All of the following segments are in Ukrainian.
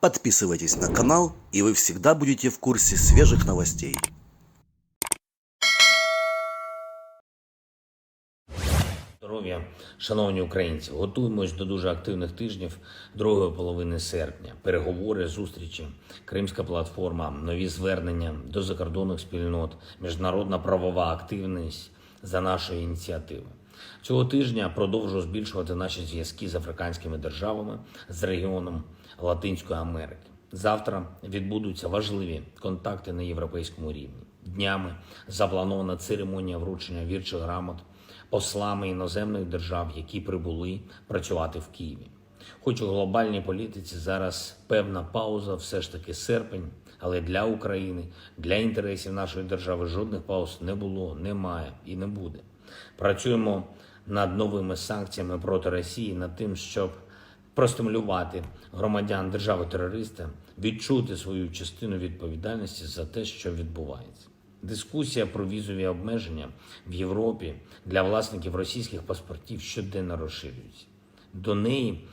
Подписывайтесь на канал, и вы всегда будете в курсе свежих новостей. Здоров'я, шановні українці, готуємось до дуже активних тижнів другої половини серпня. Переговори, зустрічі, Кримська платформа, нові звернення до закордонних спільнот, міжнародна правова активність за нашої ініціативи. Цього тижня продовжую збільшувати наші зв'язки з африканськими державами, з регіоном Латинської Америки. Завтра відбудуться важливі контакти на європейському рівні. Днями запланована церемонія вручення вірчих грамот послами іноземних держав, які прибули працювати в Києві. Хоч у глобальній політиці зараз певна пауза, все ж таки серпень, але для України, для інтересів нашої держави жодних пауз не було, немає і не буде. Працюємо над новими санкціями проти Росії, над тим, щоб простимулювати громадян держави-терориста відчути свою частину відповідальності за те, що відбувається. Дискусія про візові обмеження в Європі для власників російських паспортів щоденно розширюється. До неї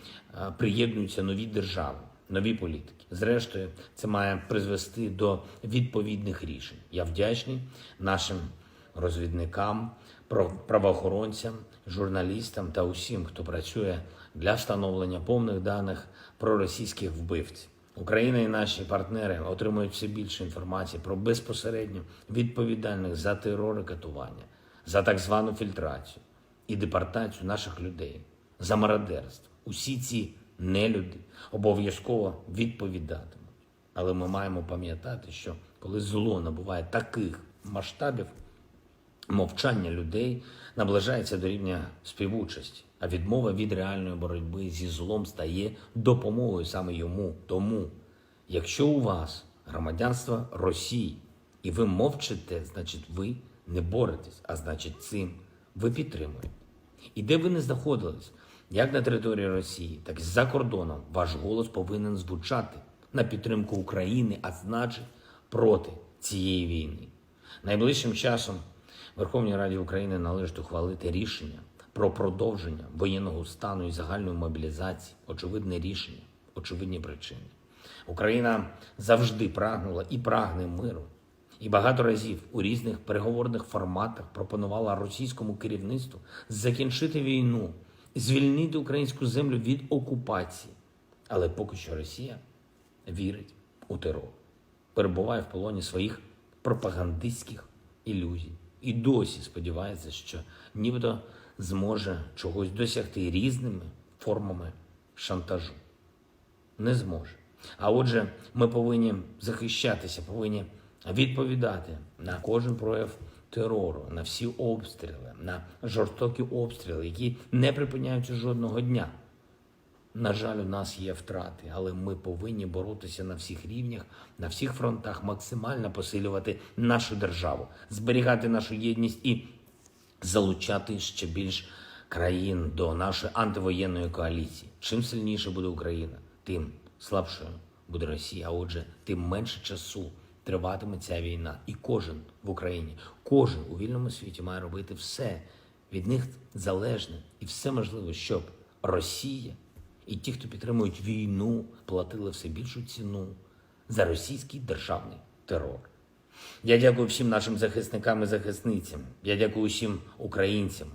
приєднуються нові держави, нові політики. Зрештою, це має призвести до відповідних рішень. Я вдячний нашим розвідникам, правоохоронцям, журналістам та усім, хто працює для встановлення повних даних про російських вбивців. Україна і наші партнери отримують все більше інформації про безпосередньо відповідальних за терор і катування, за так звану фільтрацію і депортацію наших людей, за мародерство. Усі ці нелюди обов'язково відповідатимуть. Але ми маємо пам'ятати, що коли зло набуває таких масштабів, мовчання людей наближається до рівня співучасті, а відмова від реальної боротьби зі злом стає допомогою саме йому. Тому, якщо у вас громадянство Росії і ви мовчите, значить ви не боретесь, а значить цим ви підтримуєте. І де ви не знаходились, як на території Росії, так і за кордоном, ваш голос повинен звучати на підтримку України, а значить проти цієї війни. Найближчим часом Верховній Раді України належить ухвалити рішення про продовження воєнного стану і загальної мобілізації. Очевидне рішення, очевидні причини. Україна завжди прагнула і прагне миру. І багато разів у різних переговорних форматах пропонувала російському керівництву закінчити війну, звільнити українську землю від окупації. Але поки що Росія вірить у терор, перебуває в полоні своїх пропагандистських ілюзій. І досі сподівається, що нібито зможе чогось досягти різними формами шантажу. Не зможе. А отже, ми повинні захищатися, повинні відповідати на кожен прояв терору, на всі обстріли, на жорстокі обстріли, які не припиняються жодного дня. На жаль, у нас є втрати, але ми повинні боротися на всіх рівнях, на всіх фронтах, максимально посилювати нашу державу, зберігати нашу єдність і залучати ще більш країн до нашої антивоєнної коаліції. Чим сильніше буде Україна, тим слабшою буде Росія, а отже, тим менше часу триватиме ця війна. І кожен в Україні, кожен у вільному світі має робити все від них залежне і все можливе, щоб Росія і ті, хто підтримують війну, платили все більшу ціну за російський державний терор. Я дякую всім нашим захисникам і захисницям. Я дякую усім українцям,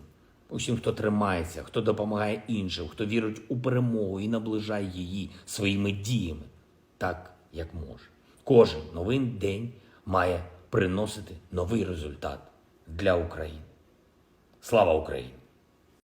усім, хто тримається, хто допомагає іншим, хто вірить у перемогу і наближає її своїми діями, так, як може. Кожен новий день має приносити новий результат для України. Слава Україні!